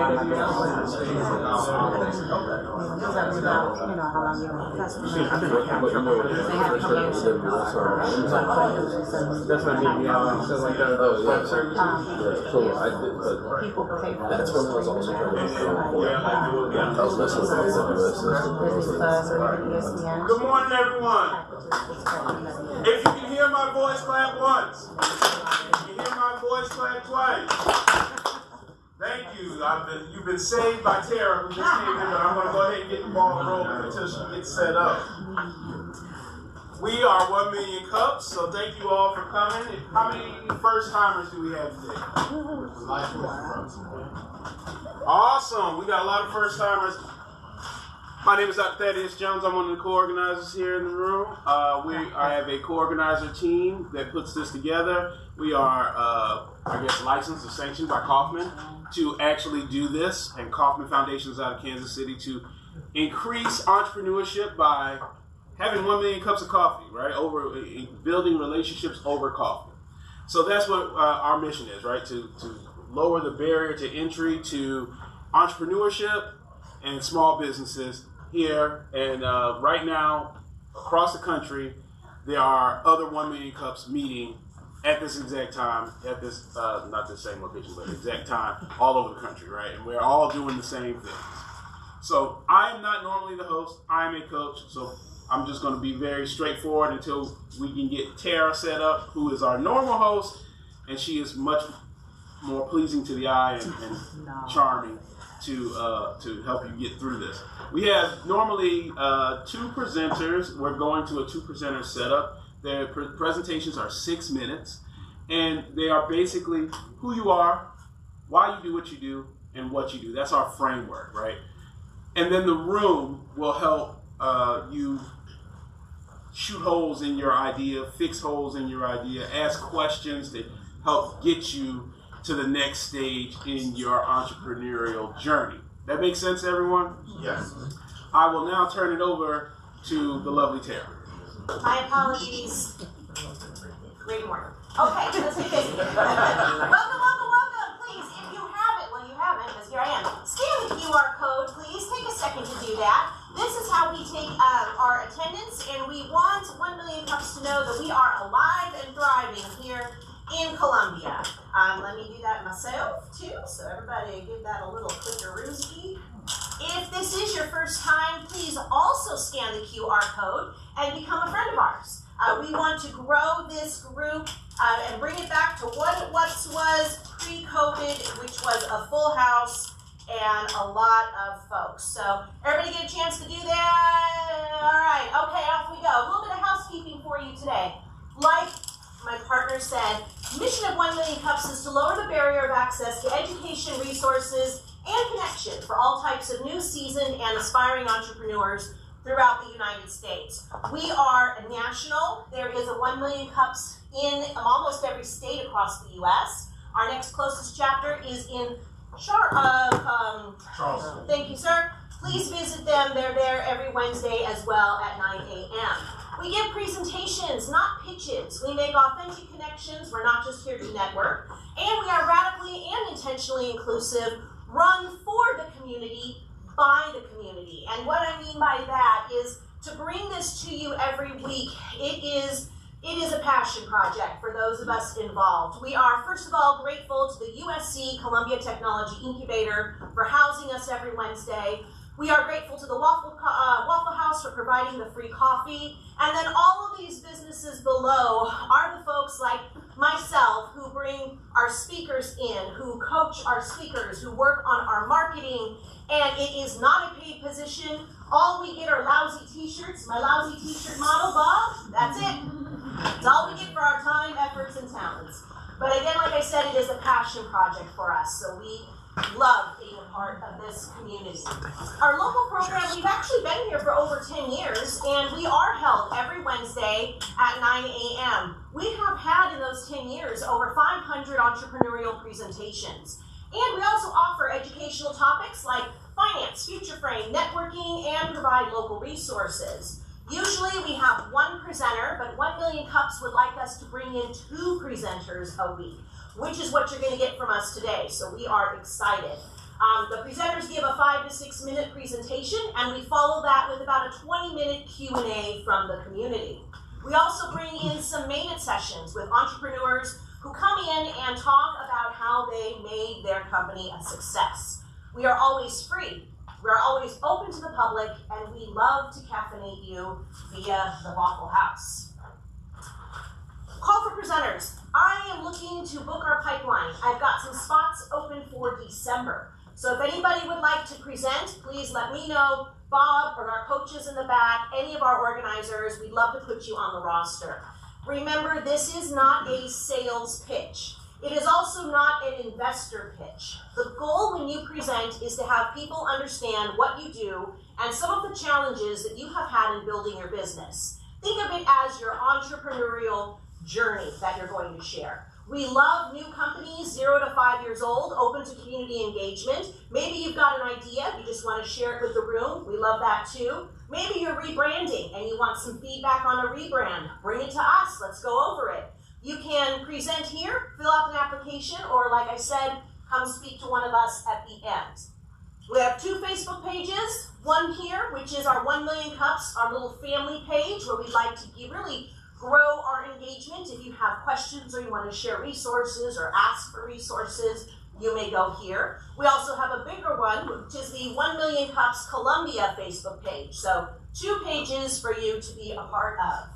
That's what I mean. Yeah, so like that. So I did, but that's when I was also trying to Good morning, everyone. If you can hear my voice, clap once. If you can hear my voice, clap twice. Thank you. You've been saved by Tara, who just came in, but I'm going to go ahead and get the ball rolling until she gets set up. We are 1 million cups, so thank you all for coming. How many first timers do we have today? Awesome. We got a lot of first timers. My name is Dr. Thaddeus Jones. I'm one of the co-organizers here in the room. I have a co-organizer team that puts this together. We are, licensed or sanctioned by Kauffman to actually do this. And Kauffman Foundation is out of Kansas City to increase entrepreneurship by having 1 million cups of coffee, right? Over building relationships over coffee. So that's what our mission is, right? To lower the barrier to entry to entrepreneurship and small businesses here. And right now, across the country, there are other 1 million cups meeting at this exact time, at this, not the same location, but exact time, all over the country, right? And we're all doing the same things. So I am not normally the host. I am a coach. So I'm just going to be very straightforward until we can get Tara set up, who is our normal host, and she is much more pleasing to the eye and charming to help you get through this. We have normally 2 presenters. We're going to a 2-presenter setup. Their presentations are 6 minutes, and they are basically who you are, why you do what you do, and what you do. That's our framework, right? And then the room will help you shoot holes in your idea, fix holes in your idea, ask questions to help get you to the next stage in your entrepreneurial journey. That makes sense, everyone? Yes. I will now turn it over to the lovely Tara. My apologies. Great morning. Okay, let's do this. Welcome. Please, if you haven't, well, you haven't, because here I am. Scan the QR code, please. Take a second to do that. This is how we take our attendance, and we want 1 million cups to know that we are alive and thriving here in Columbia. Let me do that myself, too, so everybody give that a little clickerooski. If this is your first time, please also scan the QR code and become a friend of ours. We want to grow this group and bring it back to what it once was pre-COVID, which was a full house and a lot of folks. So everybody get a chance to do that? All right, okay, off we go. A little bit of housekeeping for you today. Like my partner said, mission of 1 million cups is to lower the barrier of access to education, resources, and connection for all types of new, seasoned, and aspiring entrepreneurs throughout the United States. We are national. There is a 1 million cups in almost every state across the U.S. Our next closest chapter is in Charleston. Thank you, sir. Please visit them. They're there every Wednesday as well at 9 a.m. We give presentations, not pitches. We make authentic connections. We're not just here to network. And we are radically and intentionally inclusive, run for the community, by the community. And what I mean by that is to bring this to you every week. It is a passion project for those of us involved. We are, first of all, grateful to the USC Columbia Technology Incubator for housing us every Wednesday. We are grateful to the Waffle House for providing the free coffee. And then all of these businesses below are the folks like myself who bring our speakers in, who coach our speakers, who work on our marketing. And it is not a paid position. All we get are lousy t-shirts. My lousy t-shirt model, Bob, that's it. It's all we get for our time, efforts, and talents. But again, like I said, it is a passion project for us. So we love being a part of this community. Our local program, we've actually been here for over 10 years, and we are held every Wednesday at 9 a.m. We have had in those 10 years over 500 entrepreneurial presentations. And we also offer educational topics like finance, future frame, networking, and provide local resources. Usually we have one presenter, but 1 Million Cups would like us to bring in 2 presenters a week, which is what you're going to get from us today. So we are excited. The to 6 minute presentation, and we follow that with about a 20-minute Q&A from the community. We also bring in some maintenance sessions with entrepreneurs who come in and talk about how they made their company a success. We are always free. We're always open to the public, and we love to caffeinate you via the Waffle House. Call for presenters. I am looking to book our pipeline. I've got some spots open for December. So if anybody would like to present, please let me know. Bob or our coaches in the back, any of our organizers, we'd love to put you on the roster. Remember, this is not a sales pitch. It is also not an investor pitch. The goal when you present is to have people understand what you do and some of the challenges that you have had in building your business. Think of it as your entrepreneurial journey that you're going to share. We love new companies, 0 to 5 years old, open to community engagement. Maybe you've got an idea, you just want to share it with the room. We love that too. Maybe you're rebranding and you want some feedback on a rebrand. Bring it to us, let's go over it. You can present here, fill out an application, or like I said, come speak to one of us at the end. We have 2 Facebook pages, one here, which is our 1 Million Cups, our little family page where we'd like to really grow our engagement. If you have questions or you want to share resources or ask for resources, you may go here. We also have a bigger one, which is the 1 Million Cups Columbia Facebook page. So 2 pages for you to be a part of.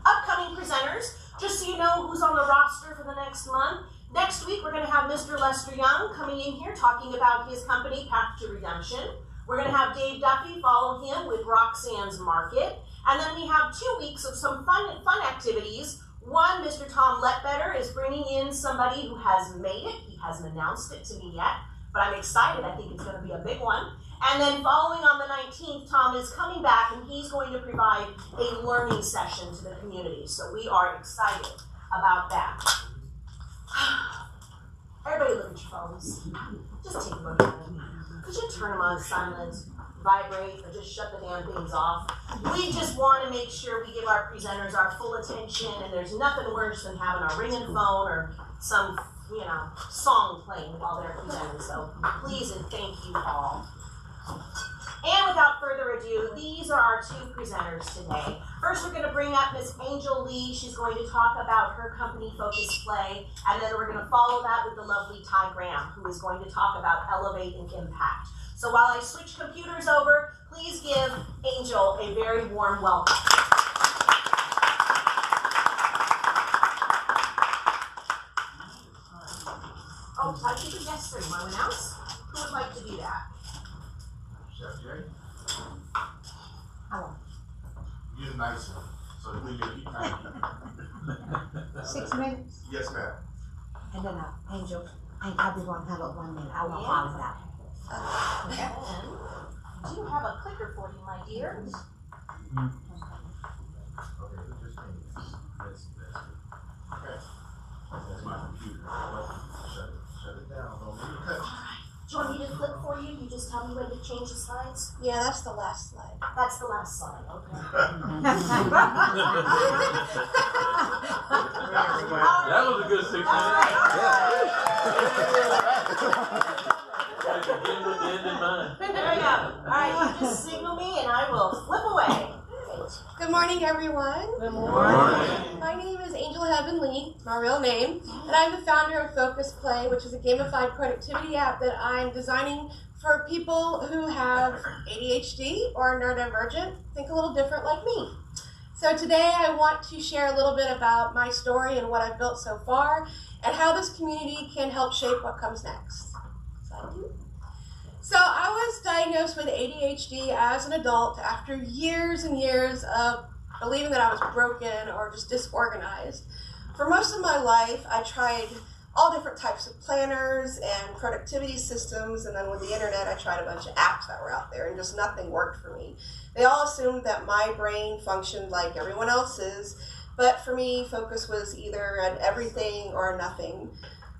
Upcoming presenters, just so you know who's on the roster for the next month. Next week, we're going to have Mr. Lester Young coming in here talking about his company, Path to Redemption. We're going to have Dave Duffy follow him with Roxanne's Market. And then we have 2 weeks of some fun activities. One, Mr. Tom Letbetter is bringing in somebody who has made it. He hasn't announced it to me yet, but I'm excited. I think it's going to be a big one. And then following on the 19th, Tom is coming back and he's going to provide a learning session to the community. So we are excited about that. Everybody look at your phones. Just take a look at them. Could you turn them on silent, vibrate, or just shut the damn things off? We just want to make sure we give our presenters our full attention, and there's nothing worse than having a ringing phone or some, song playing while they're presenting. So please and thank you all. And without further ado, these are our 2 presenters today. First, we're going to bring up Miss Angel Lee. She's going to talk about her company, Focus Play, and then we're going to follow that with the lovely Ty Graham, who is going to talk about Elevate and Impact. So while I switch computers over, please give Angel a very warm welcome. Oh, I keep a guest room. Want to announce? Who would like to do that? Chef Jay? Hello. You're the nice one, so we can keep time. 6 minutes, Yes, ma'am. and then Angel, and everyone have a 1 minute. I will follow that. And do you have a clicker for you, my dear? Okay, just okay. That's my computer. Shut it down. Don't need to cut. Do you want me to flip for you? You just tell me when to change the slides? Yeah, that's the last slide. That's the last slide, okay. That was a good 6 minutes. There we go. All right, you just signal me and I will flip away. Good morning, everyone. Good morning. My name is Angel Heaven Lee, my real name, and I'm the founder of Focus Play, which is a gamified productivity app that I'm designing for people who have ADHD or are neurodivergent, think a little different like me. So today I want to share a little bit about my story and what I've built so far, and how this community can help shape what comes next. So I was diagnosed with ADHD as an adult after years and years of believing that I was broken or just disorganized. For most of my life, I tried all different types of planners and productivity systems, and then with the internet, I tried a bunch of apps that were out there, and just nothing worked for me. They all assumed that my brain functioned like everyone else's, but for me, focus was either an everything or a nothing.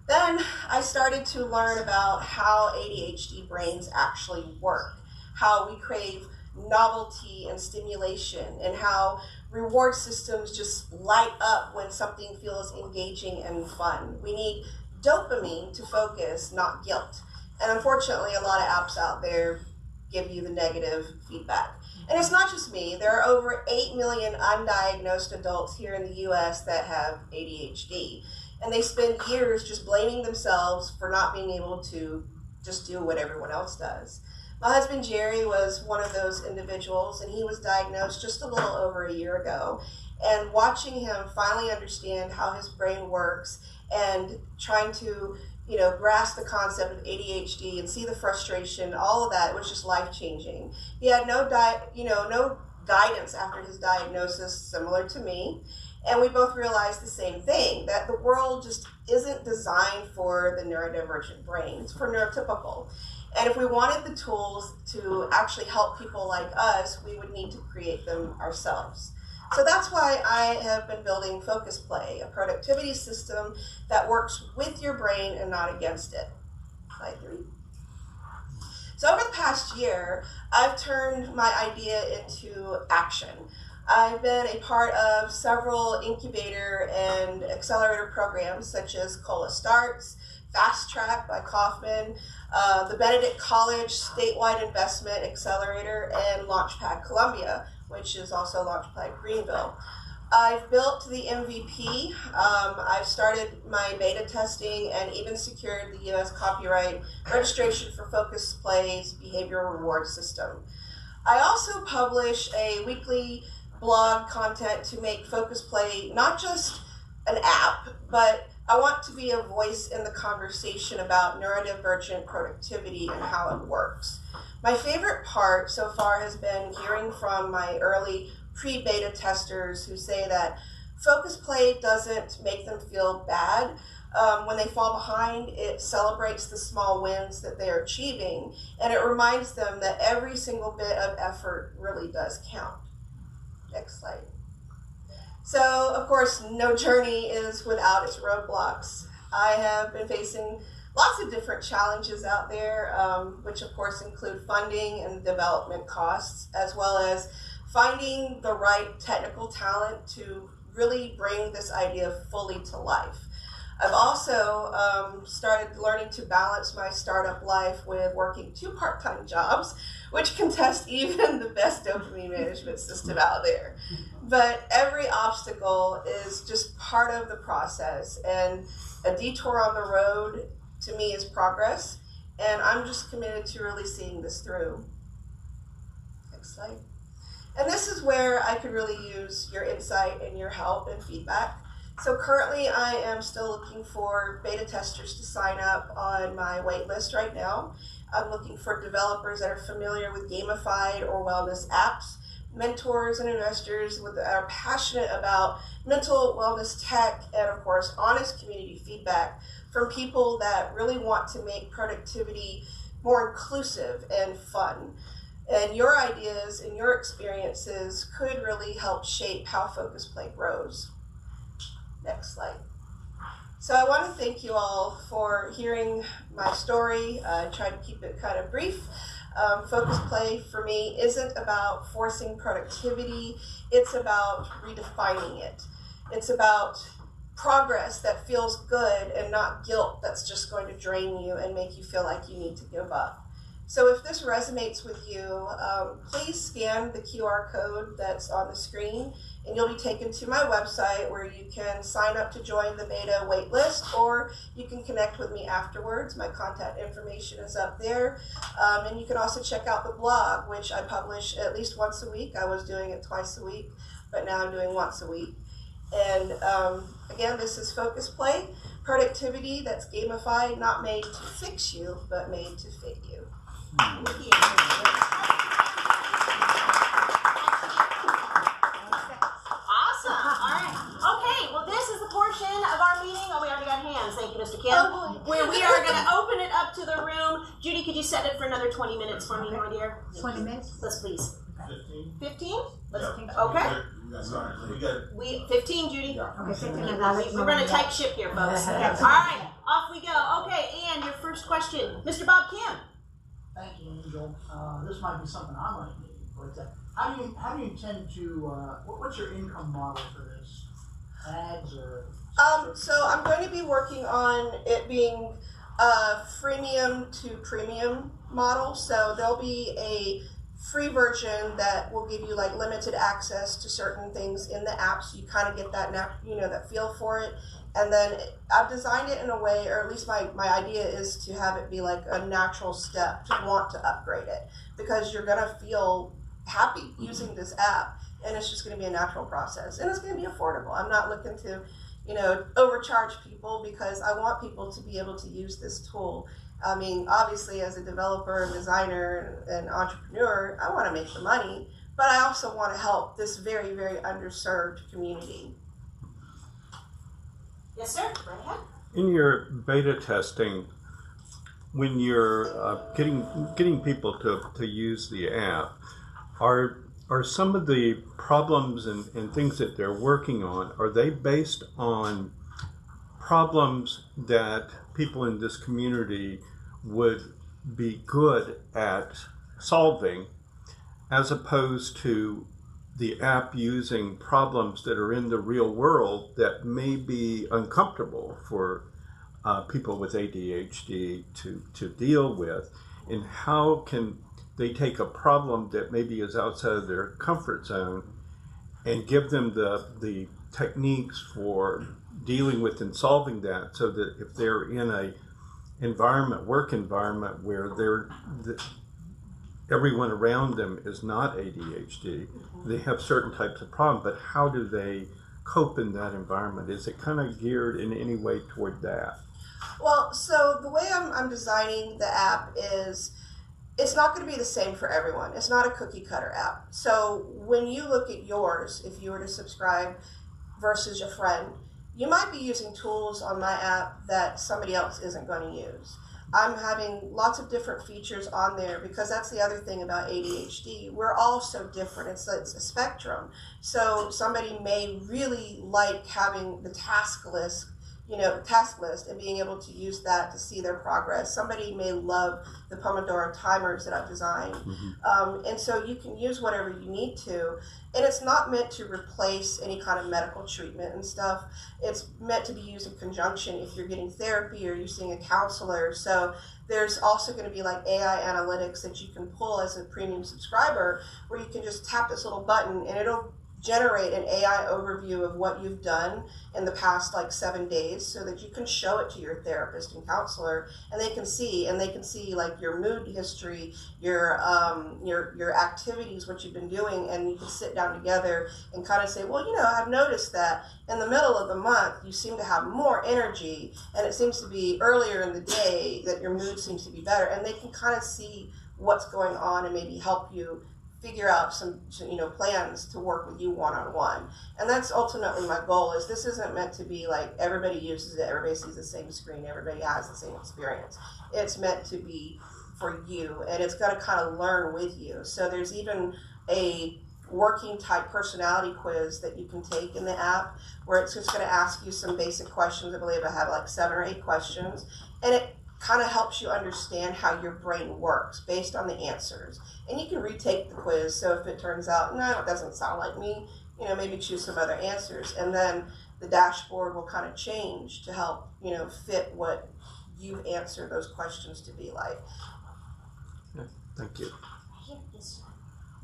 Then I started to learn about how ADHD brains actually work, how we crave novelty and stimulation, and how reward systems just light up when something feels engaging and fun. We need dopamine to focus, not guilt. And unfortunately, a lot of apps out there give you the negative feedback. And it's not just me. There are over 8 million undiagnosed adults here in the US that have ADHD. And they spend years just blaming themselves for not being able to just do what everyone else does. My husband Jerry was one of those individuals, and he was diagnosed just a little over a year ago. And watching him finally understand how his brain works and trying to, grasp the concept of ADHD and see the frustration, all of that was just life-changing. He had no guidance after his diagnosis, similar to me. And we both realized the same thing, that the world just isn't designed for the neurodivergent brain. It's for neurotypical. And if we wanted the tools to actually help people like us, we would need to create them ourselves. So that's why I have been building Focus Play, a productivity system that works with your brain and not against it. Slide 3. So over the past year, I've turned my idea into action. I've been a part of several incubator and accelerator programs such as COLA Starts, Fast Track by Kaufman, the Benedict College Statewide Investment Accelerator, and Launchpad Columbia, which is also Launchpad Greenville. I've built the MVP, I've started my beta testing and even secured the US copyright registration for Focus Play's behavioral reward system. I also publish a weekly blog content to make Focus Play not just an app, but I want to be a voice in the conversation about neurodivergent productivity and how it works. My favorite part so far has been hearing from my early pre-beta testers who say that Focus Play doesn't make them feel bad. When they fall behind, it celebrates the small wins that they're achieving, and it reminds them that every single bit of effort really does count. Next slide. So, of course, no journey is without its roadblocks. I have been facing lots of different challenges out there, which of course include funding and development costs, as well as finding the right technical talent to really bring this idea fully to life. I've also started learning to balance my startup life with working 2 part-time jobs, which can test even the best dopamine management system out there. But every obstacle is just part of the process, and a detour on the road to me is progress, and I'm just committed to really seeing this through. Next slide. And this is where I could really use your insight and your help and feedback. So currently I am still looking for beta testers to sign up on my wait list right now. I'm looking for developers that are familiar with gamified or wellness apps, mentors and investors that are passionate about mental wellness tech, and of course honest community feedback from people that really want to make productivity more inclusive and fun. And your ideas and your experiences could really help shape how Focus Play grows. Next slide. So I want to thank you all for hearing my story. I tried to keep it kind of brief. Focus Play for me isn't about forcing productivity, it's about redefining it. It's about progress that feels good and not guilt that's just going to drain you and make you feel like you need to give up. So if this resonates with you, please scan the QR code that's on the screen, and you'll be taken to my website where you can sign up to join the beta waitlist, or you can connect with me afterwards. My contact information is up there. And you can also check out the blog, which I publish at least once a week. I was doing it twice a week, but now I'm doing once a week. And again, this is Focus Play, productivity that's gamified, not made to fix you, but made to fit you. Awesome. All right. Okay. Well, this is the portion of our meeting. Oh, we already got hands. Thank you, Mr. Kim. Oh, boy. Where we are going to open it up to the room. Judy, could you set it for another 20 minutes for me, my dear? 20 minutes? Let's please. 15? 15? Let's. Yeah. Okay. We got 15, Judy. Okay, 15 and I'll let We run a tight ship here, folks. All right. Off we go. Okay. And your first question, Mr. Bob Kim. Thank you, Angel. This might be something I might need, but how do you intend to, what's your income model for this? Ads or? So I'm going to be working on it being a freemium to premium model. So there'll be a free version that will give you like limited access to certain things in the app, so you kind of get that that feel for it. And then I've designed it in a way, or at least my idea is to have it be like a natural step to want to upgrade it, because you're gonna feel happy using this app, and it's just gonna be a natural process, and it's gonna be affordable. I'm not looking to overcharge people, because I want people to be able to use this tool. I mean, obviously, as a developer and designer and entrepreneur, I want to make the money, but I also want to help this very, very underserved community. Yes, sir. Right ahead. In your beta testing, when you're getting people to use the app, are some of the problems and things that they're working on, are they based on problems that people in this community would be good at solving, as opposed to the app using problems that are in the real world that may be uncomfortable for people with ADHD to deal with? And how can they take a problem that maybe is outside of their comfort zone and give them the techniques for dealing with and solving that, so that if they're in a work environment where everyone around them is not ADHD, they have certain types of problems, but how do they cope in that environment? Is it kind of geared in any way toward that? Well, so the way I'm designing the app is, it's not going to be the same for everyone. It's not a cookie cutter app. So when you look at yours, if you were to subscribe versus your friend, you might be using tools on my app that somebody else isn't going to use. I'm having lots of different features on there, because that's the other thing about ADHD. We're all so different. It's a spectrum. So somebody may really like having the task list and being able to use that to see their progress. Somebody may love the Pomodoro timers that I've designed. And so you can use whatever you need to. And it's not meant to replace any kind of medical treatment and stuff. It's meant to be used in conjunction if you're getting therapy or you're seeing a counselor. So there's also going to be like AI analytics that you can pull as a premium subscriber, where you can just tap this little button and it'll generate an AI overview of what you've done in the past 7 days, so that you can show it to your therapist and counselor, and they can see like your mood history, your activities, what you've been doing, and you can sit down together and kind of say, well, I've noticed that in the middle of the month you seem to have more energy, and it seems to be earlier in the day that your mood seems to be better, and they can kind of see what's going on and maybe help you figure out some plans to work with you one-on-one. And that's ultimately my goal. Is this isn't meant to be like everybody uses it, everybody sees the same screen, everybody has the same experience. It's meant to be for you, and it's got to kind of learn with you. So there's even a working type personality quiz that you can take in the app, where it's just going to ask you some basic questions. I believe I have 7 or 8 questions, and it kind of helps you understand how your brain works based on the answers. And you can retake the quiz, so if it turns out, no, it doesn't sound like me, maybe choose some other answers. And then the dashboard will kind of change to help, fit what you answer those questions to be like. Thank you.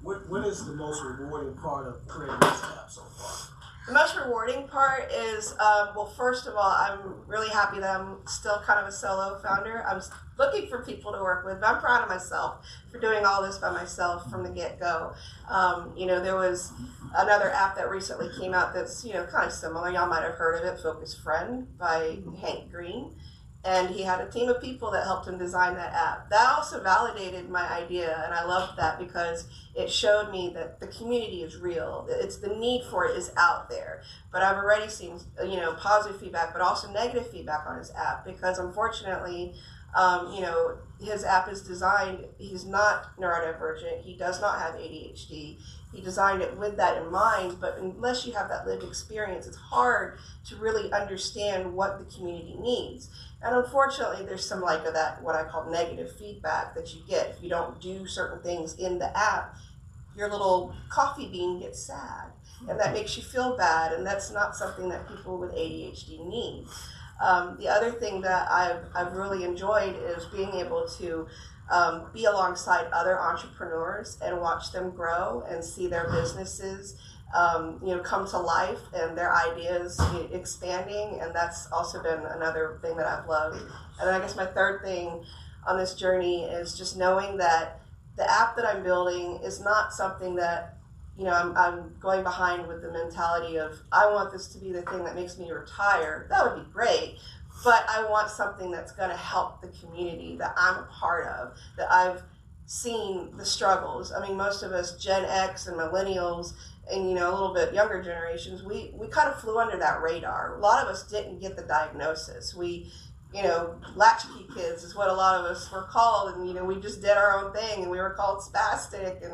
What is the most rewarding part of creating this app so far? The most rewarding part is, first of all, I'm really happy that I'm still kind of a solo founder. I'm looking for people to work with, but I'm proud of myself for doing all this by myself from the get-go. There was another app that recently came out that's, kind of similar. Y'all might have heard of it, Focus Friend by Hank Green. And he had a team of people that helped him design that app. That also validated my idea, and I loved that because it showed me that the community is real. It's the need for it is out there. But I've already seen, positive feedback, but also negative feedback on his app, because unfortunately, his app is designed, he's not neurodivergent, he does not have ADHD. He designed it with that in mind, but unless you have that lived experience, it's hard to really understand what the community needs. And unfortunately, there's some of that, what I call negative feedback that you get. If you don't do certain things in the app, your little coffee bean gets sad, and that makes you feel bad, and that's not something that people with ADHD need. The other thing that I've really enjoyed is being able to be alongside other entrepreneurs and watch them grow and see their businesses come to life and their ideas expanding, and that's also been another thing that I've loved. And then I guess my third thing on this journey is just knowing that the app that I'm building is not something that I'm going behind with the mentality of I want this to be the thing that makes me retire. That would be great, but I want something that's going to help the community that I'm a part of, that I've seen the struggles. I mean, most of us Gen X and millennials and a little bit younger generations, we kind of flew under that radar. A lot of us didn't get the diagnosis. We latchkey kids is what a lot of us were called, and we just did our own thing, and we were called spastic and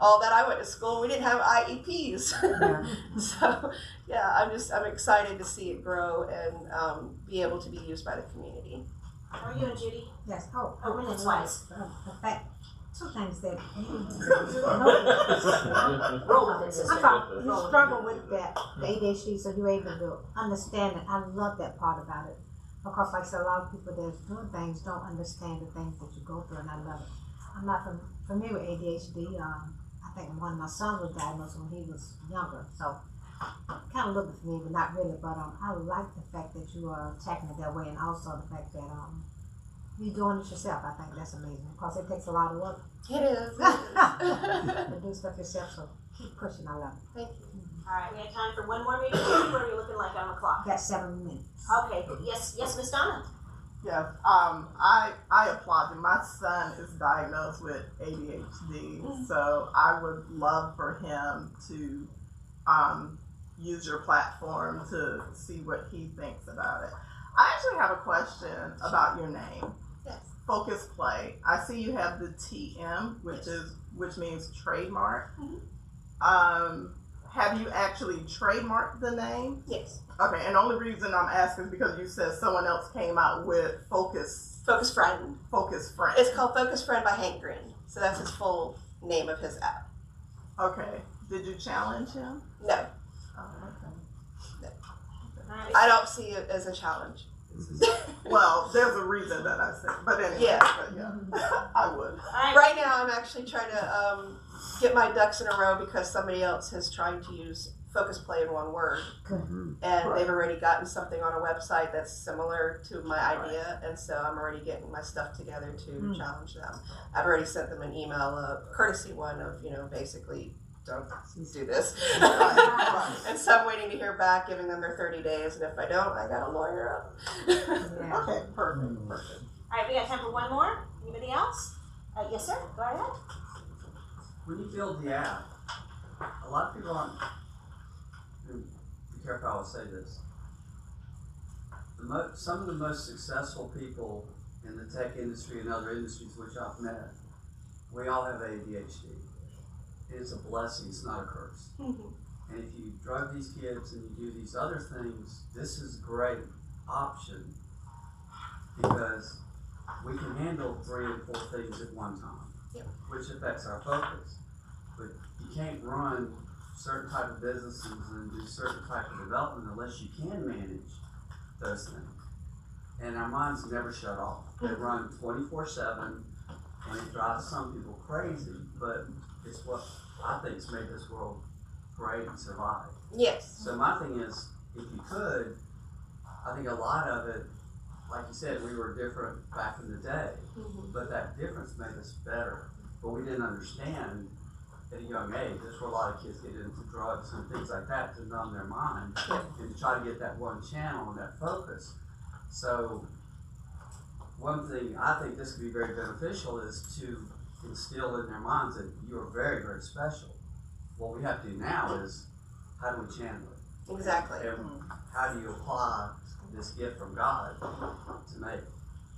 all that. I went to school and we didn't have IEPs. So yeah, I'm excited to see it grow and be able to be used by the community. How are you and Judy? Yes. Minutes wise. The fact, two things that Roll with it, sister. I'm sorry, you struggle with that, the ADHD, so you're able to understand it. I love that part about it. Because like I said, a lot of people that's doing things don't understand the things that you go through, and I love it. I'm not familiar with ADHD. I think one of my sons was diagnosed when he was younger, so kind of a little bit familiar, but not really. But I like the fact that you are tackling it that way, and also the fact that you're doing it yourself. I think that's amazing because it takes a lot of work. It is. To do stuff yourself, so keep pushing. I love it. Thank you. All right, we have time for one more, maybe two. What are we looking like on the clock? Got 7 minutes. Okay, yes, Miss Donna. Yes, I applaud you. My son is diagnosed with ADHD, so I would love for him to use your platform to see what he thinks about it. I actually have a question about your name. Yes. Focus Play. I see you have the TM, which means trademark. Have you actually trademarked the name? Yes. Okay, and the only reason I'm asking is because you said someone else came out with Focus Friend. Focus Friend. It's called Focus Friend by Hank Green. So that's his full name of his app. Okay. Did you challenge him? No, Oh, okay. All right. I don't see it as a challenge. Well, there's a reason that I said, but anyway, Yeah. but yeah, I would. All right. Right now, I'm actually trying to get my ducks in a row because somebody else is trying to use Focus Play in one word. And they've already gotten something on a website that's similar to my idea, and so I'm already getting my stuff together to challenge them. I've already sent them an email, a courtesy one of, basically, don't do this. And so I'm waiting to hear back, giving them their 30 days, and if I don't, I got a lawyer up. Okay, perfect. All right, we got time for one more. Anybody else? Yes, sir. Go ahead. When you build the app, a lot of people aren't, be careful how I say this, some of the most successful people in the tech industry and other industries which I've met, we all have ADHD. It's a blessing, it's not a curse. And if you drug these kids and you do these other things, this is a great option because we can handle 3 and 4 things at one time, which affects our focus. But you can't run certain type of businesses and do certain type of development unless you can manage those things. And our minds never shut off. They run 24/7, and it drives some people crazy, but it's what I think has made this world great and survive. Yes. So my thing is, if you could, I think a lot of it, like you said, we were different back in the day, but that difference made us better. But we didn't understand at a young age. That's where a lot of kids get into drugs and things like that to numb their mind and to try to get that one channel and that focus. So one thing I think this could be very beneficial is to instill in their minds that you are very, very special. What we have to do now is, how do we channel it? Exactly. And how do you apply this gift from God to make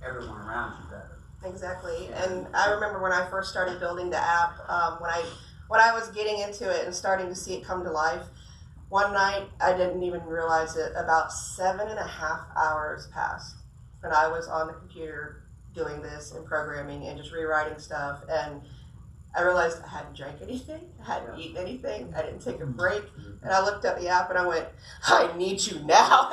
everyone around you better? Exactly. And I remember when I first started building the app, when I was getting into it and starting to see it come to life, one night I didn't even realize it, about 7.5 hours passed. And I was on the computer doing this and programming and just rewriting stuff. And I realized I hadn't drank anything, I hadn't eaten anything, I didn't take a break, and I looked at the app and I went, I need you now.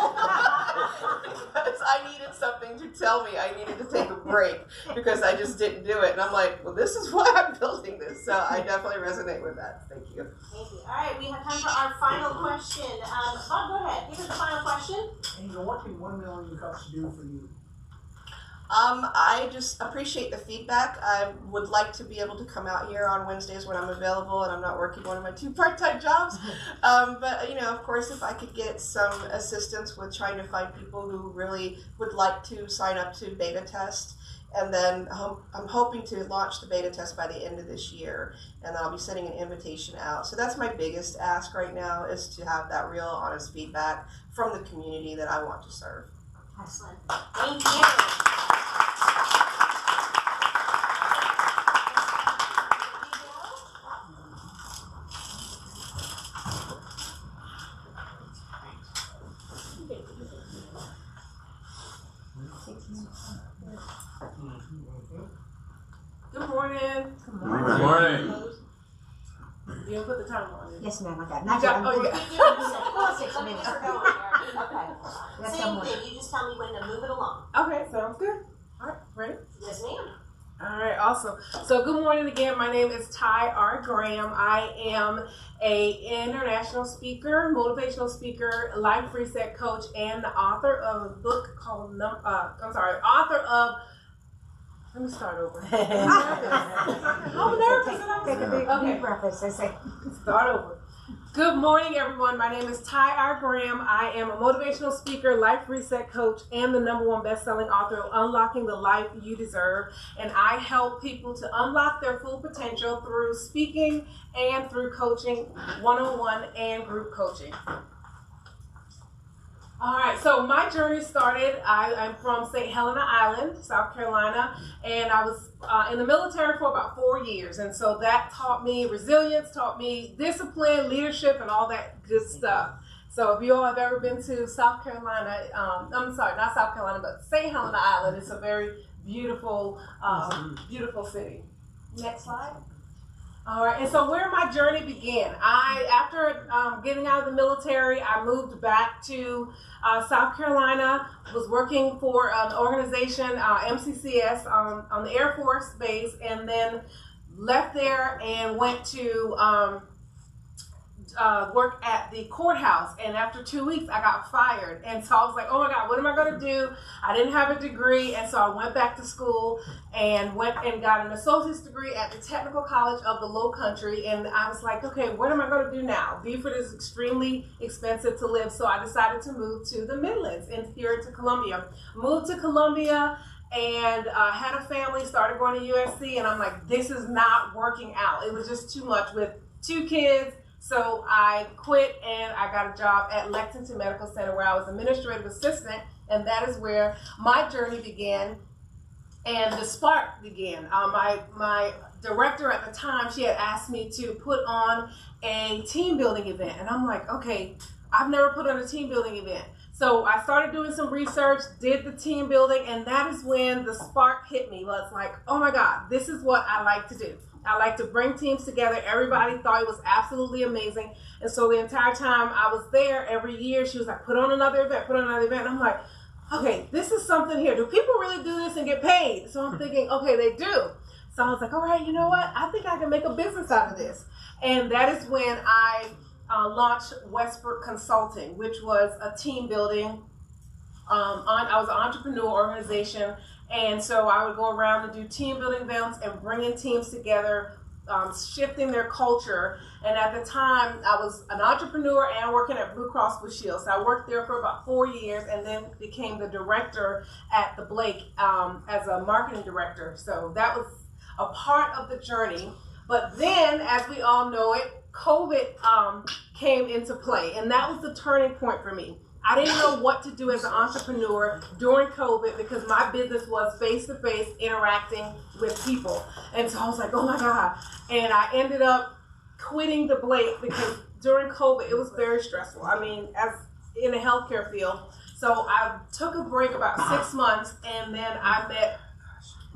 Because I needed something to tell me I needed to take a break because I just didn't do it. And I'm like, well, this is why I'm building this. So I definitely resonate with that. Thank you. Thank you. All right, we have time for our final question. Bob, go ahead. Give us the final question. Angel, what can 1 million cups do for you? I just appreciate the feedback. I would like to be able to come out here on Wednesdays when I'm available and I'm not working one of my 2 part-time jobs. But, of course, if I could get some assistance with trying to find people who really would like to sign up to beta test. And then I'm hoping to launch the beta test by the end of this year. And then I'll be sending an invitation out. So that's my biggest ask right now, is to have that real, honest feedback from the community that I want to serve. Excellent. Thank you. Good morning. Good morning. Good morning. You didn't put the timer on it. Yes, ma'am, I got it. You Not got- yet. oh, yeah. 6 Let me minutes. get her going here. Okay. Yes, Same I'm thing. You just tell me when to move it along. Okay, sounds good. All right, ready? Yes, ma'am. All right, awesome. So good morning again. My name is Ty R. Graham. I am a international speaker, motivational speaker, life reset coach, and the author of a book called, let me start over. I'm nervous. Take a big Okay. deep breath as they say. Start over. Good morning, everyone. My name is Ty R. Graham. I am a motivational speaker, life reset coach, and the #1 best-selling author of Unlocking the Life You Deserve. And I help people to unlock their full potential through speaking and through coaching, one-on-one and group coaching. All right, so my journey started, I'm from St. Helena Island, South Carolina, and I was in the military for about 4 years. And so that taught me resilience, taught me discipline, leadership, and all that good stuff. So if you all have ever been to South Carolina, I'm sorry, not South Carolina, but St. Helena Island, it's a very beautiful, beautiful city. Next slide. All right, and so where my journey began, after getting out of the military, I moved back to South Carolina, was working for an organization, MCCS, on the Air Force Base, and then left there and went to work at the courthouse. And after 2 weeks, I got fired. And so I was like, oh my God, what am I going to do? I didn't have a degree. And so I went back to school and went and got an associate's degree at the Technical College of the Low Country. And I was like, okay, what am I going to do now? Beaufort is extremely expensive to live. So I decided to move to the Midlands and here to Columbia. Moved to Columbia and had a family, started going to USC. And I'm like, this is not working out. It was just too much with 2 kids. So I quit and I got a job at Lexington Medical Center where I was administrative assistant, and that is where my journey began and the spark began. My director at the time, she had asked me to put on a team building event, and I'm like, okay, I've never put on a team building event. So I started doing some research, did the team building, and that is when the spark hit me. It's like, oh my God, this is what I like to do. I like to bring teams together. Everybody thought it was absolutely amazing. And so the entire time I was there, every year, she was like, put on another event, put on another event. And I'm like, okay, this is something here. Do people really do this and get paid? So I'm thinking, okay, they do. So I was like, all right, you know what? I think I can make a business out of this. And that is when I launched Westbrook Consulting, which was a team building. I was an entrepreneur organization. And so I would go around and do team building events and bringing teams together, shifting their culture. And at the time, I was an entrepreneur and working at Blue Cross Blue Shield. So I worked there for about 4 years and then became the director at the Blake as a marketing director. So that was a part of the journey. But then, as we all know it, COVID came into play. And that was the turning point for me. I didn't know what to do as an entrepreneur during COVID because my business was face-to-face interacting with people. And so I was like, oh my God. And I ended up quitting the Blake because during COVID, it was very stressful. I mean, as in the healthcare field. So I took a break about 6 months and then I met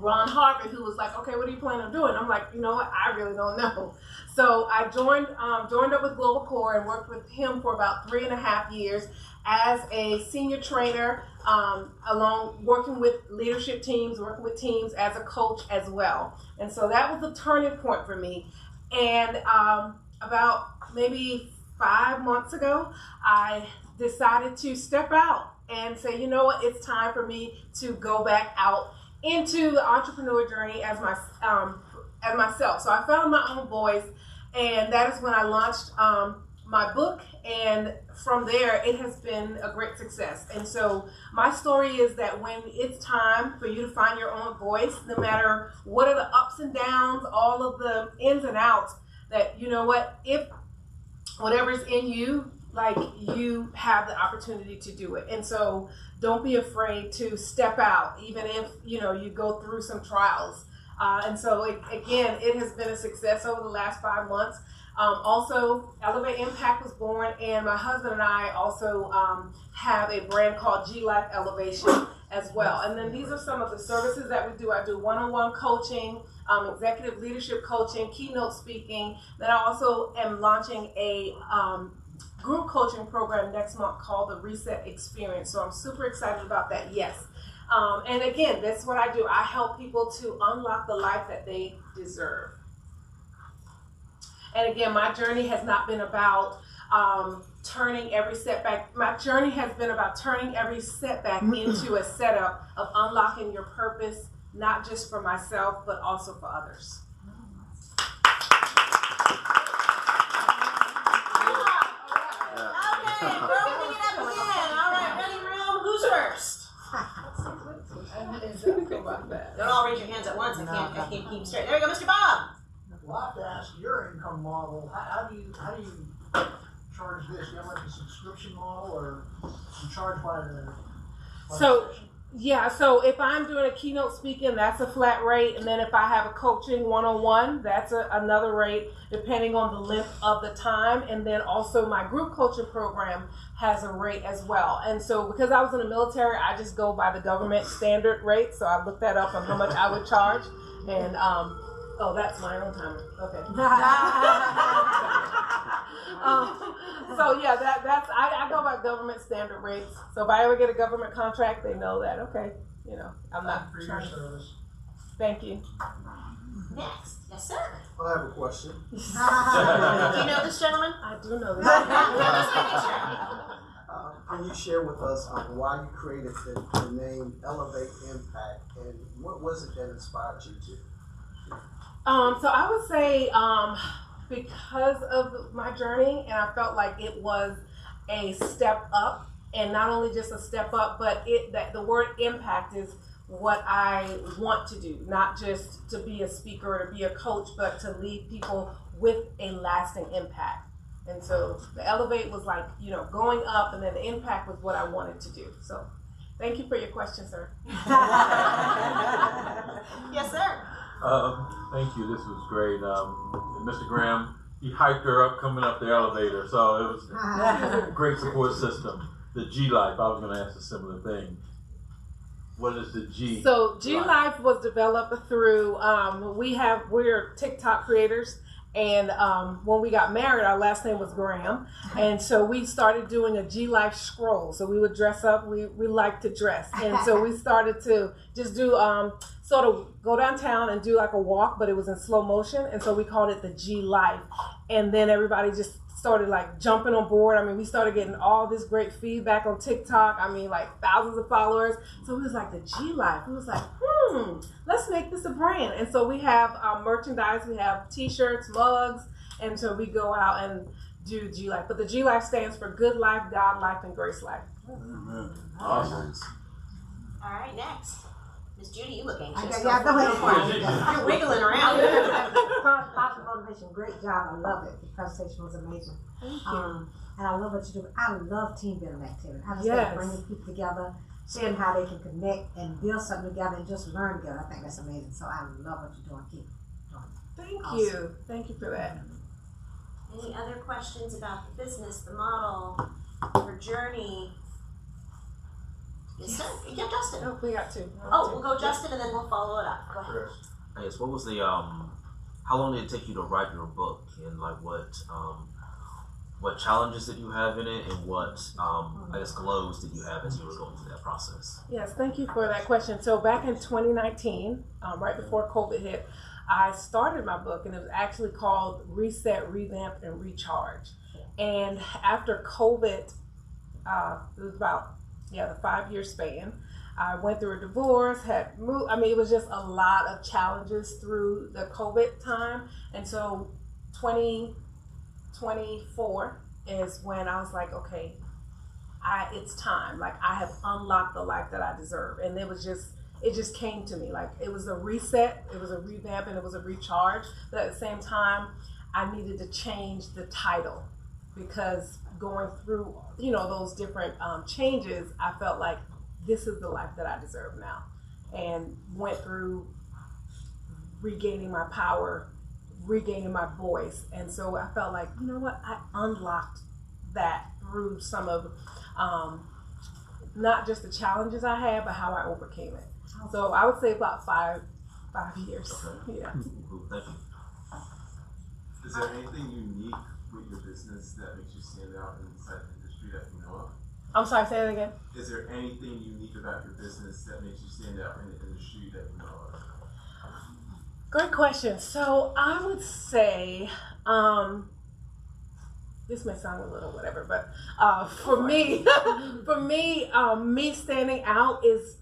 Ron Harvey, who was like, okay, what are you planning on doing? I'm like, you know what, I really don't know. So I joined up with Global Core and worked with him for about 3.5 years as a senior trainer, along working with leadership teams, working with teams as a coach as well. And so that was the turning point for me. And about maybe 5 months ago, I decided to step out and say, you know what, it's time for me to go back out into the entrepreneur journey as myself. So I found my own voice, and that is when I launched my book, and from there it has been a great success. And so my story is that when it's time for you to find your own voice, no matter what are the ups and downs, all of the ins and outs, that you know what, if whatever's in you, like, you have the opportunity to do it. And so don't be afraid to step out, even if you go through some trials. And so again, it has been a success over the last 5 months. Also, Elevate Impact was born, and my husband and I also have a brand called G Life Elevation as well. And then these are some of the services that we do. I do one-on-one coaching, executive leadership coaching, keynote speaking. Then I also am launching a group coaching program next month called the Reset Experience. So I'm super excited about that, yes. And again, that's what I do. I help people to unlock the life that they deserve. And again, my journey has not been about turning every setback. My journey has been about turning every setback into a setup of unlocking your purpose, not just for myself, but also for others. Okay, we're opening it up again. All right, ready, room? Who's first? Don't all raise your hands at once. I can't keep straight. There we go, Mr. Bob. Well, I have to ask your income model. How do you charge this? Do you have like a subscription model, or you charge by the session? Yeah, so if I'm doing a keynote speaking, that's a flat rate. And then if I have a coaching one-on-one, that's another rate depending on the length of the time. And then also my group coaching program has a rate as well. And so because I was in the military, I just go by the government standard rate. So I looked that up on how much I would charge. And oh, that's my own timer. Okay. So yeah, that's I go by government standard rates. So if I ever get a government contract, they know that. Okay, I'm not for your trying. service. Thank you. Next, yes, sir. I have a question. Do you know this gentleman? I do know this. Just making sure. Can you share with us why you created the name Elevate Impact, and what was it that inspired you to? So I would say because of my journey, and I felt like it was a step up, and not only just a step up, but that the word impact is what I want to do, not just to be a speaker or to be a coach, but to lead people with a lasting impact. And so the elevate was like, going up, and then the impact was what I wanted to do. So thank you for your question, sir. Yes, sir. Thank you. This was great. Mr. Graham, he hyped her up coming up the elevator, so it was a great support system. The G Life, I was going to ask a similar thing. What is the G? So G Life was developed through we're TikTok creators, and when we got married, our last name was Graham, and so we started doing a G Life scroll. So we would dress up. We like to dress, and so we started to just do sort of go downtown and do like a walk, but it was in slow motion, and so we called it the G Life. And then everybody just started like jumping on board. I mean, we started getting all this great feedback on TikTok. I mean, like thousands of followers. So it was like the G Life. It was like, let's make this a brand. And so we have merchandise. We have T-shirts, mugs, and so we go out and do G Life. But the G Life stands for Good Life, God Life, and Grace Life. Awesome. All right, next. Miss Judy, you look anxious. Go ahead. You're wiggling around. Positive motivation, great job. I love it. The presentation was amazing. Thank you. And I love what you do. I love team building activity. I just like bringing people together, seeing how they can connect and build something together and just learn together. I think that's amazing. So I love what you're doing. Keep doing it. Thank you. Thank you for that. Any other questions about the business, the model, your journey? Yes, sir. Yeah, Justin. Oh, we got two. Oh, we'll go Justin and then we'll follow it up. Go ahead. Yes, what was the how long did it take you to write your book, and like what challenges did you have in it, and what I guess glows did you have as you were going through that process? Yes, thank you for that question. So back in 2019, right before COVID hit, I started my book, and it was actually called Reset, Revamp, and Recharge. And after COVID, it was about the 5-year span. I went through a divorce, had moved. I mean, it was just a lot of challenges through the COVID time. And so 2024 is when I was like, okay, it's time. Like, I have unlocked the life that I deserve. And it just came to me. Like, it was a reset, it was a revamp, and it was a recharge. But at the same time, I needed to change the title, because going through, those different changes, I felt like this is the life that I deserve now, and went through regaining my power, regaining my voice. And so I felt like, you know what, I unlocked that through some of not just the challenges I had, but how I overcame it. So I would say about five years. Okay. Yeah. Cool. Thank you. Is there anything unique with your business that makes you stand out inside the industry that you know of? I'm sorry, say that again. Is there anything unique about your business that makes you stand out in the industry that you know of? Great question. So I would say, this may sound a little whatever, but for me, me standing out is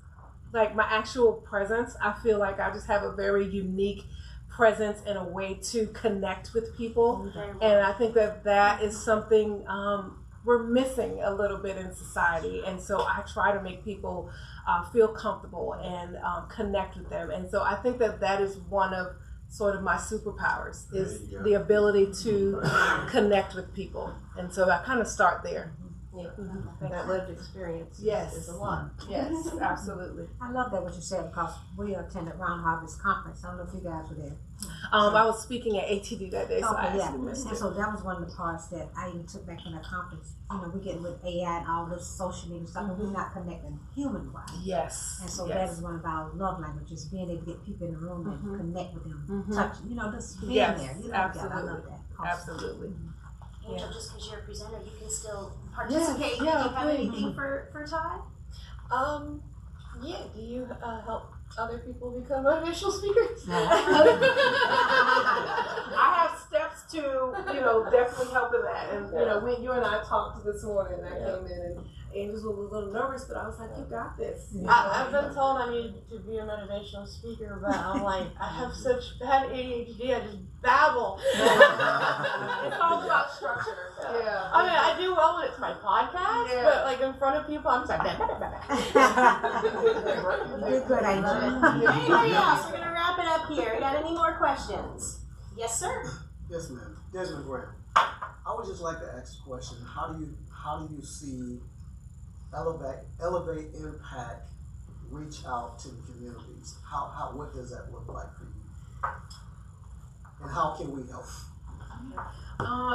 like my actual presence. I feel like I just have a very unique presence and a way to connect with people. And I think that is something we're missing a little bit in society. And so I try to make people feel comfortable and connect with them. And so I think that is one of sort of my superpowers, is the ability to connect with people. And so I kind of start there. Yeah, that lived experience is a lot. Yes, absolutely. I love that what you said, because we attended Round Harvest Conference. I don't know if you guys were there. I was speaking at ATD that day, so I actually missed and it. so that was one of the parts that I even took back from that conference. We're getting with AI and all this social media stuff, and we're not connecting human-wise. Yes. And so that is one of our love languages, being able to get people in the room and connect with them, touch, just being there. Absolutely. I love that. Awesome. Absolutely. Angel, just because you're a presenter, you can still participate. Do you have anything for Todd? Yeah. Do you help other people become motivational speakers? I have steps to, definitely help in that. And, when you and I talked this morning, I came in and Angel's was a little nervous, but I was like, you got this. I've been told I need to be a motivational speaker, but I'm like, I have such bad ADHD, I just babble. It's all about structure. Yeah. I mean, I do well when it's my podcast, but like in front of people, I'm just like, You're good, Angel. Anybody else? We're going to wrap it up here. Got any more questions? Yes, sir. Yes, ma'am. Desmond Graham. I would just like to ask a question. How do you see Elevate Impact reach out to the communities? What does that look like for you? And how can we help?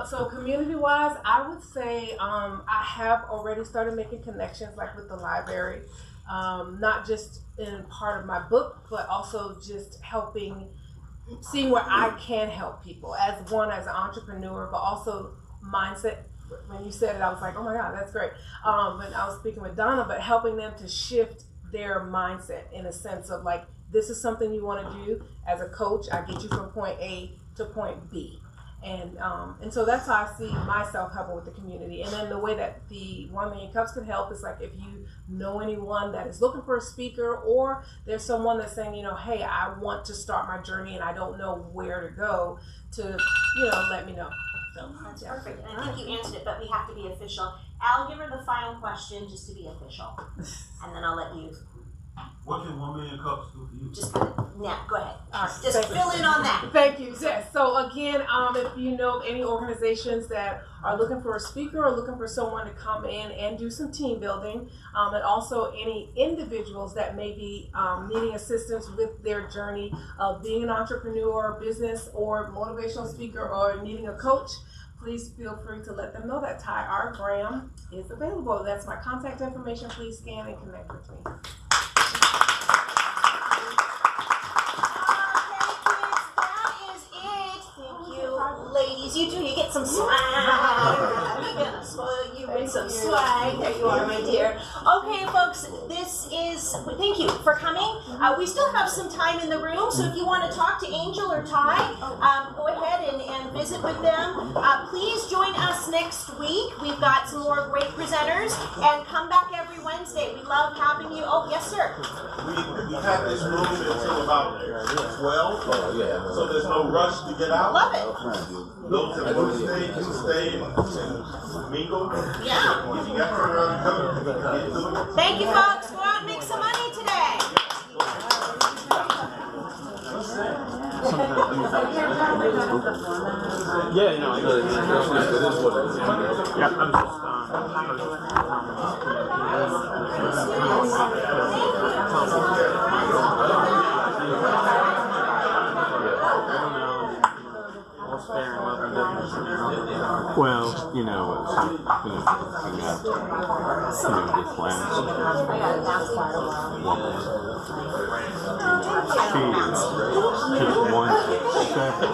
So community-wise, I would say I have already started making connections, like with the library, not just in part of my book, but also just seeing where I can help people as an entrepreneur, but also mindset. When you said it, I was like, oh my God, that's great. And I was speaking with Donna, but helping them to shift their mindset in a sense of like, this is something you want to do. As a coach, I get you from point A to point B. And so that's how I see myself helping with the community. And then the way that the 1 Million Cups can help is like, if you know anyone that is looking for a speaker, or there's someone that's saying, hey, I want to start my journey and I don't know where to go, to, let me know. So, that's perfect. And I think you answered it, but we have to be official. Al, give her the final question just to be official. And then I'll let you. What can 1 Million Cups do for you? Just go ahead. Just fill in on that. Thank you. Yes. So again, if you know of any organizations that are looking for a speaker or looking for someone to come in and do some team building, and also any individuals that may be needing assistance with their journey of being an entrepreneur, business, or motivational speaker, or needing a coach, please feel free to let them know that Ty R. Graham is available. That's my contact information. Please scan and connect with me. Ladies, you too, you get some swag. I'm gonna spoil you with some swag. There you are, my dear. Okay, folks, thank you for coming. We still have some time in the room, so if you want to talk to Angel or Ty, go ahead and visit with them. Please join us next week. We've got some more great presenters, and come back every Wednesday. We love having you. Oh, yes, sir. We have this room until about 12, so there's no rush to get out. Love it. Those that want to stay can stay and mingle. Yeah. If you got to turn around and come, get to it. Thank you, folks. Go out and make some money today. Yeah, no, it is what it is. Yeah, I'm Well, you know, I got, this last woman, she just wants to set and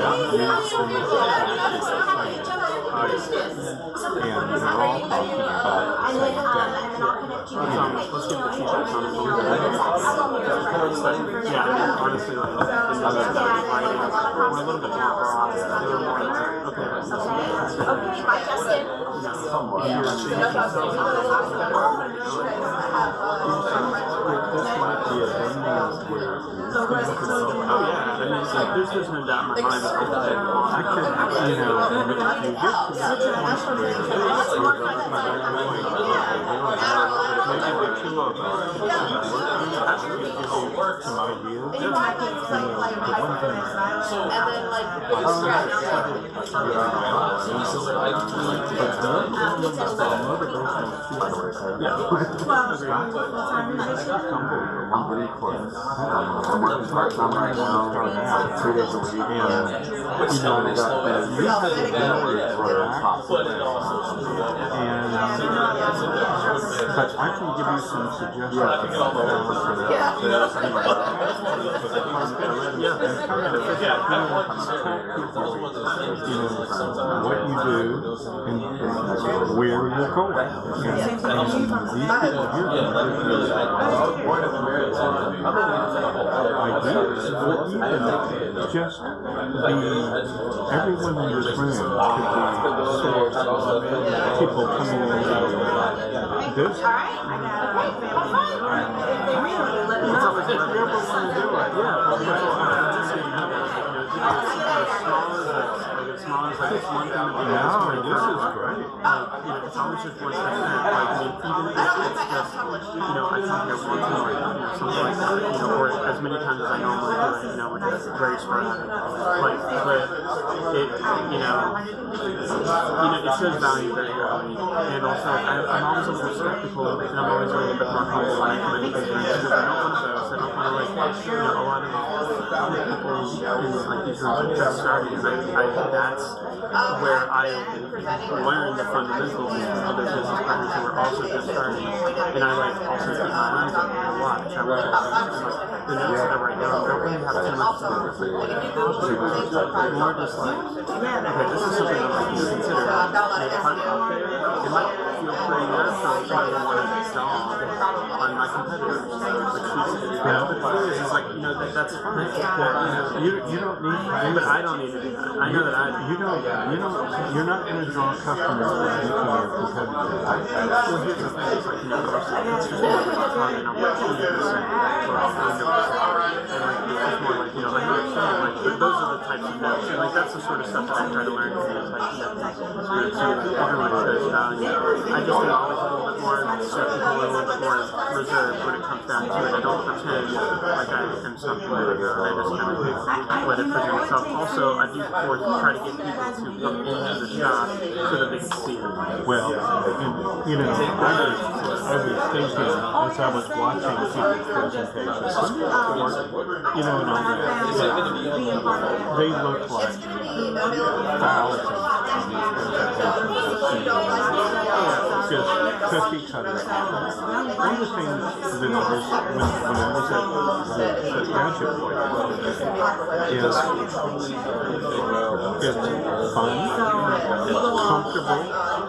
they're all talking about let's get the t-shirts on. Yeah, honestly, like, we're a little bit more broad. Okay, bye, Justin. Oh yeah, I mean, so there's no doubt in my mind that I could, you know, if you get to that point where maybe the two of us some ideas. The one thing I'm really close. I'm working part-time right now, 2 days a week, and you know, you have to but I can give you some suggestions. What you do and where you're going. And these people here ideas, or even just everyone in this room could be source of people coming in this. All right. Like it's one thing to be this is great. It's always just 1%. Like, even if it's just, you know, I come here once in a while, something like that, you know, or as many times as I normally do it, you know, which is very sporadic. Like, but it, you know, it shows value very early. And also, I'm always a little skeptical, and I'm always a little bit more humble when I come into business because I don't want to boast. I don't want to, like, you know, a lot of people in like these rooms are just starting, and that's where I learned the fundamentals from other business partners who were also just starting, and I like also keep my eyes open and watch. I watch the notes that I write down. I don't really have too much to do with it. More just like, okay, this is something I'm like to consider. If I'm out there, it might feel pretty natural for me to want to install on my competitors. But the thing is like, you know, that's fine. You don't need, but I don't need to do that. I know that you're not going to draw customers by making your competitors. Well, here's the thing, it's like, you know, it's just more like targeting on what you do, and like, it's just more like, you know, I understand, like, those are the types of notes, and like, that's the sort of stuff that I try to learn from these, like, you know, everyone shows value. I just am always a little bit more skeptical, a little bit more reserved when it comes down to it. I don't pretend like I am something that I just kind of let it present itself. Also, I do try to get people to come into the shop so that they can see it. Well, you know, I was thinking as I was watching people's presentations, you know, and all that, they look like thousands cookie cutter. One of the things that I was, when I was at Gadget Boy is it's fun, it's comfortable,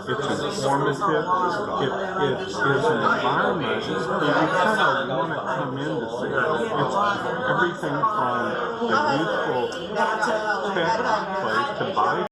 it's informative, it is an environment that you kind of want to come in to see. It's everything from a useful tech place to buy